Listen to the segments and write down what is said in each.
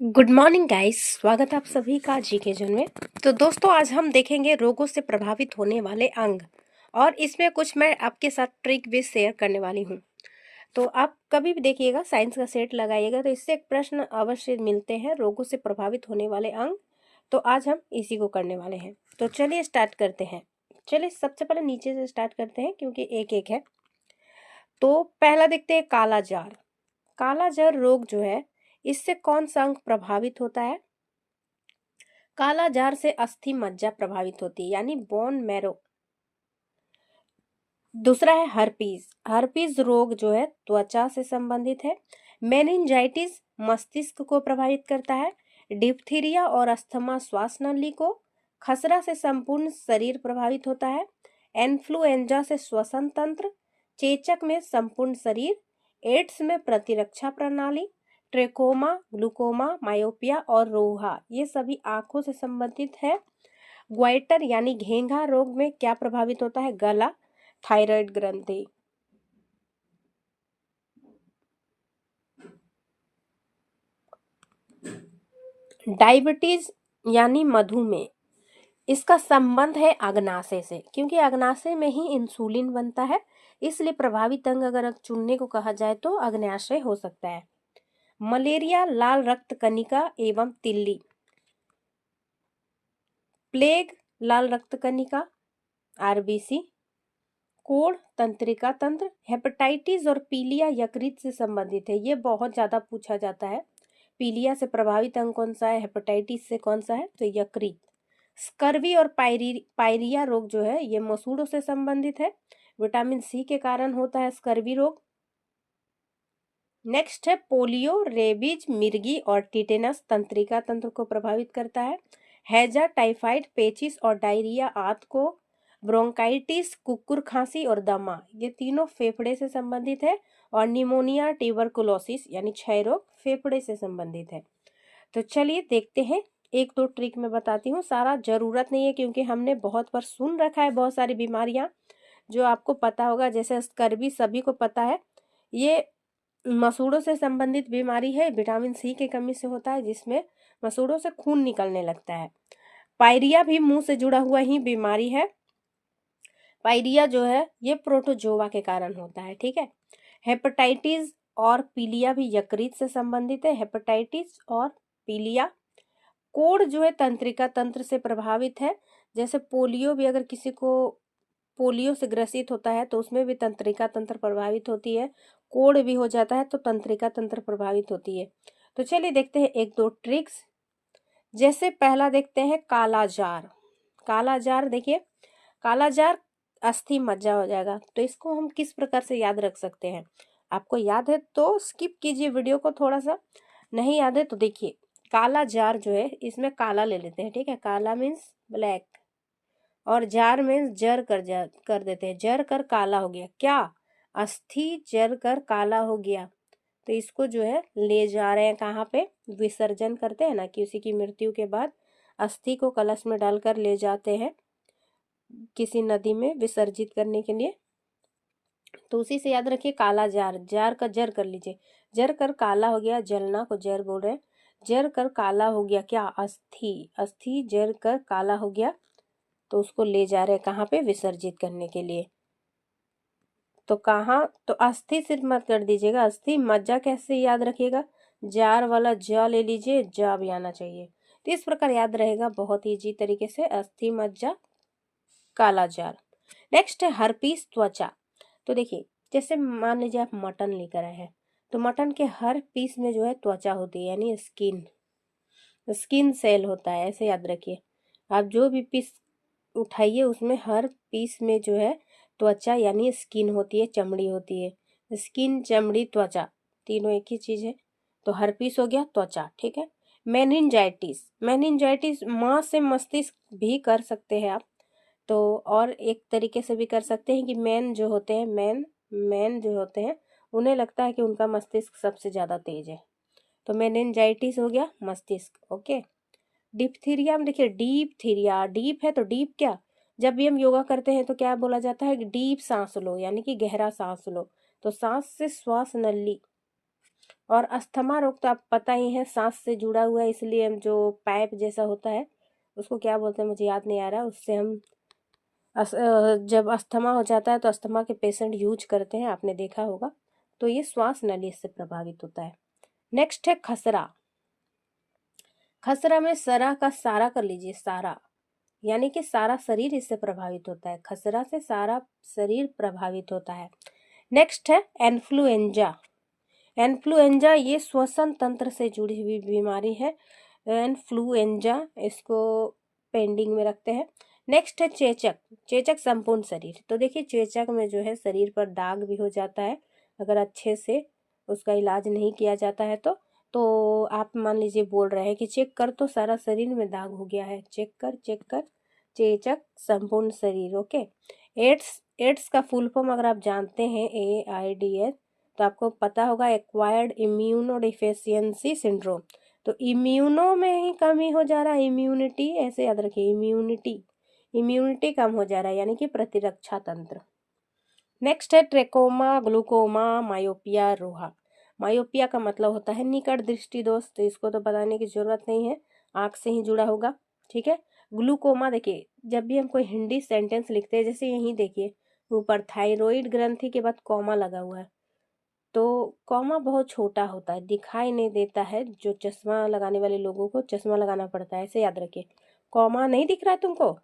Good morning guys, स्वागत है आप सभी का जीके जोन में। तो दोस्तों, आज हम देखेंगे रोगों से प्रभावित होने वाले अंग, और इसमें कुछ मैं आपके साथ ट्रिक भी शेयर करने वाली हूँ। तो आप कभी भी देखिएगा, साइंस का सेट लगाइएगा तो इससे एक प्रश्न अवश्य मिलते हैं, रोगों से प्रभावित होने वाले अंग। तो आज हम इसी को करने वाले हैं। तो चलिए स्टार्ट करते हैं। चलिए सबसे पहले नीचे से स्टार्ट करते हैं, क्योंकि एक एक है। तो पहला देखते हैं, काला जार। काला जार रोग जो है, इससे कौन सा अंग प्रभावित होता है? काला जार से अस्थि मज्जा प्रभावित होती है, यानी बोन मैरो। दूसरा है हर्पीज। हर्पीज रोग जो है त्वचा से संबंधित है। मेनिंजाइटिस मस्तिष्क को प्रभावित करता है। डिप्थीरिया और अस्थमा श्वास नली को। खसरा से संपूर्ण शरीर प्रभावित होता है। एन्फ्लुएंजा से श्वसन तंत्र। चेचक में संपूर्ण शरीर। एड्स में प्रतिरक्षा प्रणाली। ट्रेकोमा, ग्लूकोमा, मायोपिया और रोहा, ये सभी आंखों से संबंधित है। ग्वाइटर यानी घेंघा रोग में क्या प्रभावित होता है? गला, थायराइड ग्रंथि। डायबिटीज यानी मधुमेह, इसका संबंध है अग्नाशय से, क्योंकि अग्नाशय में ही इंसुलिन बनता है। इसलिए प्रभावित अंग अगर चुनने को कहा जाए तो अग्नाशय हो सकता है। मलेरिया, लाल रक्त कणिका एवं तिल्ली। प्लेग, लाल रक्त कणिका, आरबीसी। कोढ़, तंत्रिका तंत्र। हेपेटाइटिस और पीलिया यकृत से संबंधित है, ये बहुत ज्यादा पूछा जाता है। पीलिया से प्रभावित अंग कौन सा है? हेपेटाइटिस से कौन सा है? तो यकृत। स्कर्वी और पायरिया रोग जो है, ये मसूड़ों से संबंधित है। विटामिन सी के कारण होता है स्कर्वी रोग। नेक्स्ट है पोलियो, रेबीज, मिर्गी और टिटेनस तंत्रिका तंत्र को प्रभावित करता है। हैजा, टाइफाइड, पेचिस और डायरिया आंत को। ब्रोंकाइटिस, कुकुर खांसी और दमा, ये तीनों फेफड़े से संबंधित है। और निमोनिया, ट्यूबरकुलोसिस यानी क्षय रोग फेफड़े से संबंधित है। तो चलिए देखते हैं, एक दो ट्रिक मैं बताती हूँ। सारा जरूरत नहीं है, क्योंकि हमने बहुत बार सुन रखा है बहुत सारी बीमारियां जो आपको पता होगा, जैसे स्कर्वी सभी को पता है। ये मसूड़ों से संबंधित बीमारी है, विटामिन सी की कमी से होता है, जिसमें मसूड़ों से खून निकलने लगता है। पायरिया भी मुंह से जुड़ा हुआ ही बीमारी है। पायरिया जो है ये प्रोटोजोआ के कारण होता है, ठीक है। हेपेटाइटिस और पीलिया भी यकृत से संबंधित है। हेपेटाइटिस और पीलिया। कोढ़ जो है तंत्रिका तंत्र से प्रभावित है। जैसे पोलियो भी, अगर किसी को पोलियो से ग्रसित होता है तो उसमें भी तंत्रिका तंत्र प्रभावित होती है। कोढ़ भी हो जाता है तो तंत्रिका तंत्र प्रभावित होती है। तो चलिए देखते हैं एक दो ट्रिक्स। जैसे पहला देखते हैं, काला जार। काला जार देखिए, काला जार अस्थि मज्जा हो जाएगा। तो इसको हम किस प्रकार से याद रख सकते हैं? आपको याद है तो स्किप कीजिए वीडियो को थोड़ा सा, नहीं याद है तो देखिए। काला जार जो है, इसमें काला ले लेते हैं, ठीक है। काला मीन्स ब्लैक, और जार मीन्स कर देते हैं। जर कर काला हो गया, क्या? अस्थि जर कर काला हो गया। तो इसको जो है ले जा रहे हैं कहाँ पे? विसर्जन करते हैं ना, कि उसी की मृत्यु के बाद अस्थि को कलश में डालकर ले जाते हैं किसी नदी में विसर्जित करने के लिए। तो उसी से याद रखिए, काला जार। जार का जर कर लीजिए, जर कर काला हो गया, जलना को जर बोल रहे हैं। जर कर काला हो गया, क्या? अस्थि। अस्थि जर कर काला हो गया, तो उसको ले जा रहे हैं कहाँ पे? विसर्जित करने के लिए। तो कहाँ? तो अस्थि सिर्फ मत कर दीजिएगा, अस्थि मज्जा कैसे याद रखिएगा? जार वाला ज ले लीजिए, जा भी आना चाहिए। तो इस प्रकार याद रहेगा बहुत इजी तरीके से, अस्थि मज्जा, काला जार। नेक्स्ट है हर्पीस त्वचा। तो देखिए, जैसे मान लीजिए आप मटन लेकर आए हैं, तो मटन के हर पीस में जो है त्वचा होती है, यानी स्किन। स्किन सेल होता है, ऐसे याद रखिए। आप जो भी पीस उठाइए, उसमें हर पीस में जो है त्वचा यानी स्किन होती है, चमड़ी होती है। स्किन, चमड़ी, त्वचा, तीनों एक ही चीज है। तो हर पीस हो गया त्वचा, ठीक है। मेनिंजाइटिस, मेनिंजाइटिस मां से मस्तिष्क भी कर सकते हैं आप। तो और एक तरीके से भी कर सकते हैं कि मैन जो होते हैं, मैन जो होते हैं, उन्हें लगता है कि उनका मस्तिष्क सबसे ज्यादा तेज है। तो मेनिंजाइटिस हो गया मस्तिष्क, ओके। डिप्थीरिया में देखिए, डीप थीरिया, डीप है तो डीप क्या? जब भी हम योगा करते हैं तो क्या बोला जाता है? डीप सांस लो, यानी कि गहरा सांस लो। तो सांस से श्वास नली, और अस्थमा रोग तो आप पता ही है, सांस से जुड़ा हुआ है, इसलिए हम जो पाइप जैसा होता है उसको क्या बोलते हैं मुझे याद नहीं आ रहा, उससे हम जब अस्थमा हो जाता है तो अस्थमा के पेशेंट यूज करते हैं, आपने देखा होगा। तो ये श्वास नली से प्रभावित होता है। नेक्स्ट है खसरा। खसरा में सरा का सारा कर लीजिए, सारा, यानी कि सारा शरीर इससे प्रभावित होता है। खसरा से सारा शरीर प्रभावित होता है। नेक्स्ट है इन्फ्लुएंजा। इन्फ्लुएंजा ये श्वसन तंत्र से जुड़ी हुई बीमारी है। इन्फ्लुएंजा, इसको पेंडिंग में रखते हैं। नेक्स्ट है चेचक। चेचक संपूर्ण शरीर। तो देखिए चेचक में जो है शरीर पर दाग भी हो जाता है, अगर अच्छे से उसका इलाज नहीं किया जाता है तो आप मान लीजिए बोल रहे हैं कि चेक कर, तो सारा शरीर में दाग हो गया है, चेक कर चेक कर। चेचक संपूर्ण शरीर। ओके। एड्स, एड्स का फुल फॉर्म अगर आप जानते हैं AIDS, तो आपको पता होगा एक्वायर्ड इम्यूनो डिफिशियंसी सिंड्रोम। तो इम्यूनो में ही कमी हो जा रहा है, इम्यूनिटी, ऐसे याद रखिए, इम्यूनिटी कम हो जा रहा है, यानी कि प्रतिरक्षा तंत्र। नेक्स्ट है ट्रेकोमा, ग्लूकोमा, मायोपिया, रोहा। मायोपिया का मतलब होता है निकट दृष्टि दोष, तो इसको तो बताने की जरूरत नहीं है, आंख से ही जुड़ा होगा, ठीक है। ग्लूकोमा, देखिए जब भी हम कोई हिंदी सेंटेंस लिखते हैं, जैसे यहीं देखिए ऊपर थायराइड ग्रंथि के बाद कॉमा लगा हुआ है, तो कॉमा बहुत छोटा होता है, दिखाई नहीं देता है, जो चश्मा लगाने वाले लोगों को चश्मा लगाना पड़ता है, ऐसे याद रखिए। कॉमा नहीं दिख रहा है तुमको?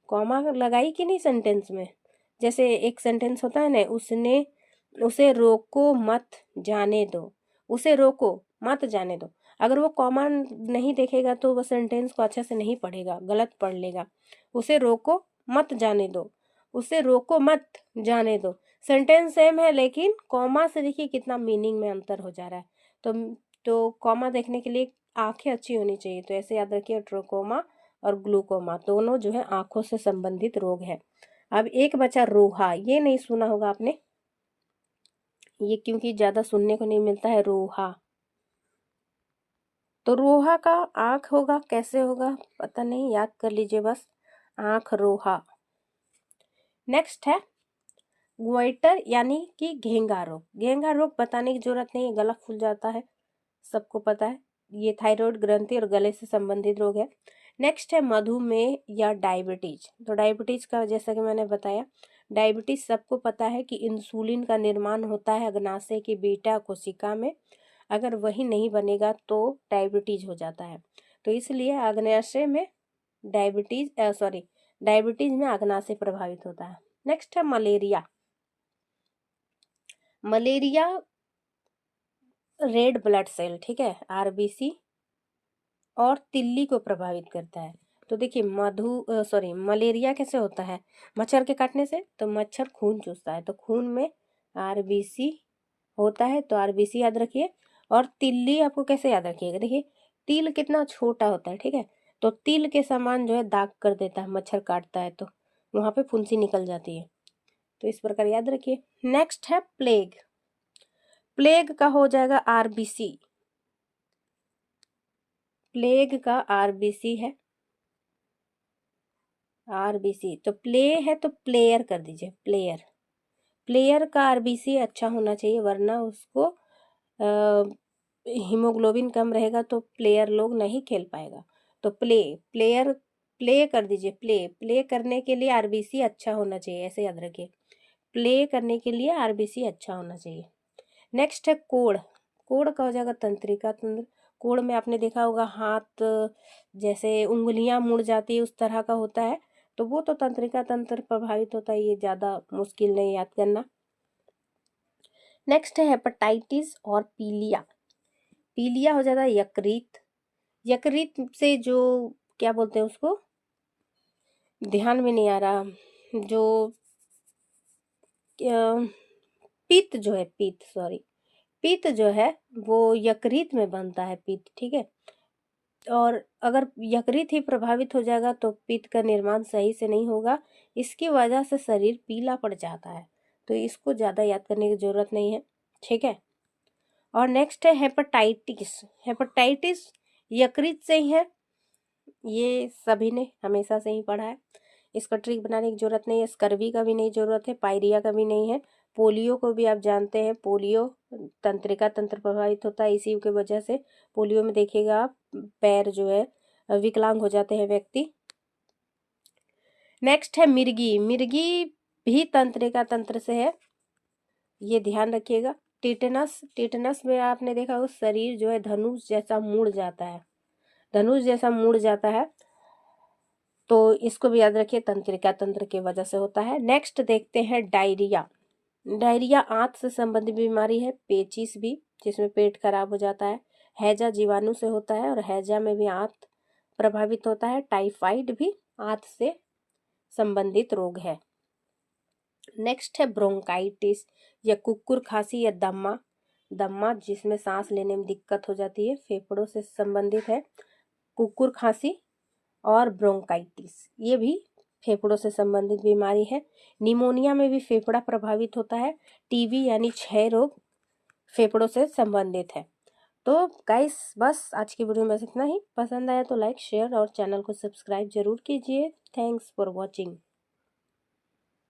कॉमा लगाई कि नहीं सेंटेंस में? जैसे एक सेंटेंस होता है ना, उसने, उसे रोको मत जाने दो, उसे रोको मत जाने दो। अगर वो कॉमा नहीं देखेगा तो वो सेंटेंस को अच्छे से नहीं पढ़ेगा, गलत पढ़ लेगा। उसे रोको मत जाने दो, उसे रोको मत जाने दो, सेंटेंस सेम है लेकिन कॉमा से देखिए कितना मीनिंग में अंतर हो जा रहा है। तो कॉमा देखने के लिए आंखें अच्छी होनी चाहिए, तो ऐसे याद रखिए ट्रोकोमा और ग्लूकोमा दोनों जो है आंखों से संबंधित रोग है। अब एक बचा रोहा, ये नहीं सुना होगा आपने, ये क्योंकि ज्यादा सुनने को नहीं मिलता है, रोहा। तो रोहा का आंख होगा, कैसे होगा पता नहीं, याद कर लीजिए बस, आंख रोहा। नेक्स्ट है ग्वाइटर, यानी कि घेंगा रोग। घेंगा रोग बताने की जरूरत नहीं है, गला फूल जाता है, सबको पता है, ये थायराइड ग्रंथि और गले से संबंधित रोग है। नेक्स्ट है मधुमेह या डायबिटीज। तो डायबिटीज का जैसा कि मैंने बताया, डायबिटीज सबको पता है कि इंसुलिन का निर्माण होता है अग्नाशय की बीटा कोशिका में, अगर वही नहीं बनेगा तो डायबिटीज हो जाता है। तो इसलिए अग्नाशय में डायबिटीज में अग्नाशय प्रभावित होता है। नेक्स्ट है malaria. Malaria red blood cell, ठीक है, RBC और तिल्ली को प्रभावित करता है। तो देखिए मलेरिया कैसे होता है? मच्छर के काटने से, तो मच्छर खून चूसता है, तो खून में RBC होता है, तो RBC याद रखिए। और तिल्ली आपको कैसे याद रखिएगा, देखिए तिल कितना छोटा होता है, ठीक है, तो तिल के समान जो है दाग कर देता है, मच्छर काटता है तो वहां पे फुंसी निकल जाती है, तो इस प्रकार याद रखिए। नेक्स्ट है प्लेग। प्लेग का हो जाएगा RBC, प्लेग का RBC है, RBC। तो प्ले है तो प्लेयर कर दीजिए, प्लेयर। प्लेयर का RBC अच्छा होना चाहिए, वरना उसको हीमोग्लोबिन कम रहेगा तो प्लेयर लोग नहीं खेल पाएगा। तो प्लेयर, प्ले कर दीजिए, प्ले करने के लिए RBC अच्छा होना चाहिए, ऐसे याद रखिए, प्ले करने के लिए RBC अच्छा होना चाहिए। नेक्स्ट है कोढ़। कोढ़ का हो जाएगा तंत्रिका तंत्र। कोढ़ में आपने देखा होगा हाथ जैसे उंगलियां मुड़ जाती है उस तरह का होता है, तो वो तो तंत्रिका तंत्र प्रभावित होता है, ये ज्यादा मुश्किल नहीं याद करना। नेक्स्ट है हेपेटाइटिस और पीलिया। पीलिया हो जाता है यकृत। यकृत से जो क्या बोलते हैं उसको, ध्यान में नहीं आ रहा, जो पित्त जो है, पित्त जो है वो यकृत में बनता है, पित्त, ठीक है। और अगर यकृत ही प्रभावित हो जाएगा तो पित्त का निर्माण सही से नहीं होगा, इसकी वजह से शरीर पीला पड़ जाता है, तो इसको ज़्यादा याद करने की जरूरत नहीं है, ठीक है। और नेक्स्ट है हेपेटाइटिस। हेपेटाइटिस यकृत से ही है, ये सभी ने हमेशा से ही पढ़ा है, इसका ट्रिक बनाने की जरूरत नहीं है, स्कर्वी का भी नहीं जरूरत है, पायरिया का भी नहीं है, पोलियो को भी आप जानते हैं, पोलियो तंत्रिका तंत्र प्रभावित होता है, इसी की वजह से पोलियो में देखिएगा आप पैर जो है विकलांग हो जाते हैं व्यक्ति। नेक्स्ट है मिर्गी। मिर्गी भी तंत्रिका तंत्र से है, ये ध्यान रखिएगा। टिटेनस, टिटेनस में आपने देखा हो शरीर जो है धनुष जैसा मुड़ जाता है, धनुष जैसा मुड़ जाता है, तो इसको भी याद रखिए तंत्रिका तंत्र की वजह से होता है। नेक्स्ट देखते हैं डायरिया। डायरिया आंत से संबंधित बीमारी है, पेचिस भी जिसमें पेट खराब हो जाता है, हैजा जीवाणु से होता है और हैजा में भी आंत प्रभावित होता है। टाइफाइड भी आंत से संबंधित रोग है। नेक्स्ट है ब्रोंकाइटिस या कुकुर खांसी या दम्मा। दम्मा जिसमें सांस लेने में दिक्कत हो जाती है, फेफड़ों से संबंधित है। कुकुर खांसी और ब्रोंकाइटिस ये भी फेफड़ों से संबंधित बीमारी है। निमोनिया में भी फेफड़ा प्रभावित होता है। टीबी यानी क्षय रोग फेफड़ों से संबंधित है। तो गाइस बस आज की वीडियो में बस इतना ही। पसंद आया तो लाइक शेयर और चैनल को सब्सक्राइब जरूर कीजिए। Thanks for watching.